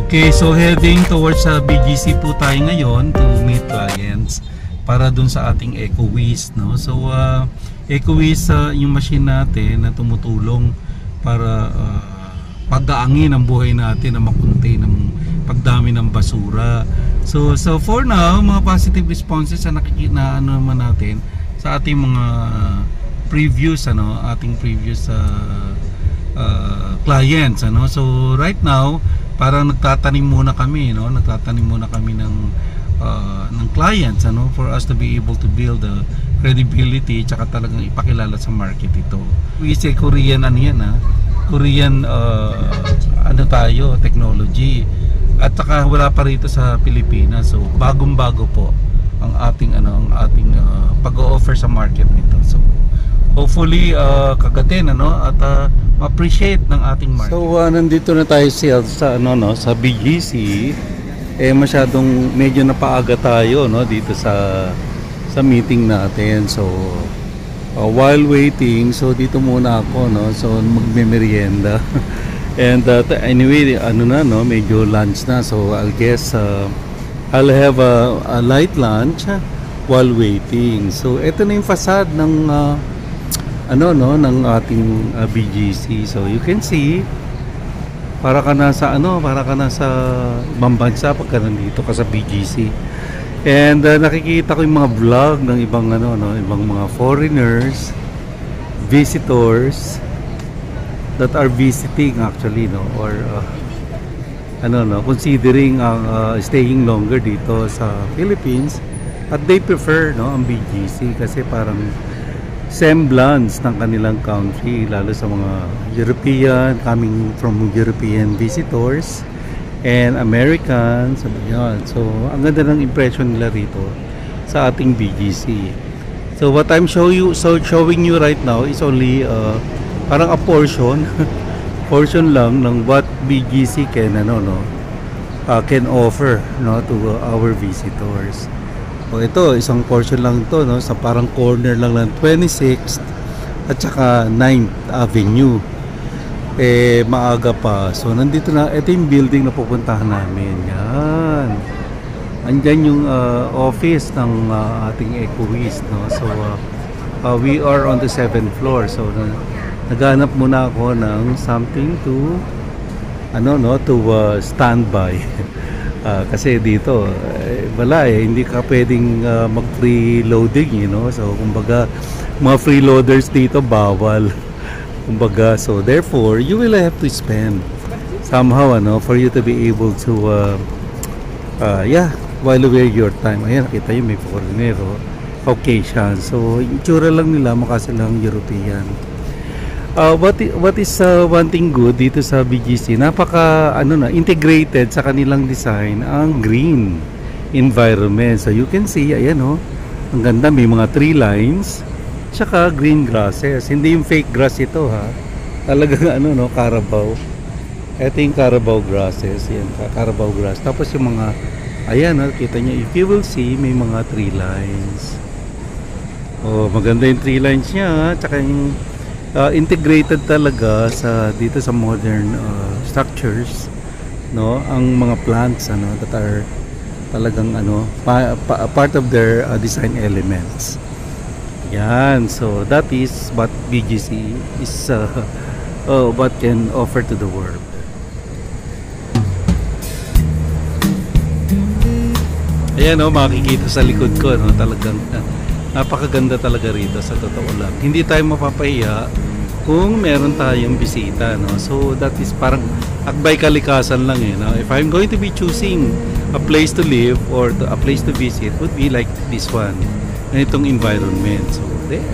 Okay, so heading towards sa BGC po tayo ngayon to meet clients para dun sa ating EcoWiz, no? So EcoWiz yung machine natin na tumutulong para pagdaangin ang buhay natin na makontain ng pagdami ng basura. So for now, mga positive responses na nakikita naman natin sa ating mga previews, ating previous clients, So right now, parang nagtatanim muna kami, ng clients, for us to be able to build the credibility tsaka talagang ipakilala sa market ito. We say Korean Korean technology, at saka wala pa rito sa Pilipinas, so bagong-bago po ang ating pag-o-offer sa market nito. So hopefully kagatin at appreciate ng ating market. So nandito na tayo sa BGC. Masyadong medyo napaaga tayo dito sa meeting natin. So while waiting, so dito muna ako so magme-merienda. And anyway, medyo lunch na. So I'll guess I'll have a light lunch while waiting. So ito na yung facade ng ng ating BGC. So you can see, para ka nasa ibang bansa pagka nandito ka sa BGC. And nakikita ko yung mga vlog ng ibang ibang mga foreigners, visitors that are visiting actually, or considering staying longer dito sa Philippines, at they prefer ang BGC kasi parang semblance ng kanilang country, lalo sa mga European, coming from European visitors and Americans, so ang ganda ng impression nila rito sa ating BGC. So what I'm showing you right now is only parang a portion lang ng what BGC can offer to our visitors. O ito, isang portion lang ito, sa parang corner lang ng 26th at saka 9th Avenue. Maaga pa. So nandito na, ito yung building na pupuntahan namin. Yan. Andyan yung office ng ating EcoWiz, So we are on the 7th floor. So naghanap muna ako ng something to stand by. Kasi dito wala hindi ka pwedeng mag freeloading, so kumbaga mga freeloaders dito bawal, kumbaga. So therefore you will have to spend somehow for you to be able to while away your time. Ayan, nakita yung may foreigner, Caucasian, so yung tsura lang nila mukha silang European. What is one thing good dito sa BGC, napaka integrated sa kanilang design ang green environment. So you can see, ayan ang ganda, may mga tree lines tsaka green grasses. Hindi yung fake grass ito, talagang Carabao. Ito yung Carabao grasses, yan, Carabao grass. Tapos yung mga, ayan, kita nyo, if you will see, may mga tree lines. Maganda yung tree lines niya, tsaka yung integrated talaga dito sa modern structures, ang mga plants that are talagang part of their design elements. Yan, so that is what BGC is what can offer to the world. Ayan, makikita sa likod ko, talagang napakaganda talaga rito, sa totoo lang. Hindi tayo mapapahiya kung meron tayong bisita, So that is parang akbay kalikasan lang, If I'm going to be choosing a place to live or a place to visit, would be like this one, ganitong environment. So there.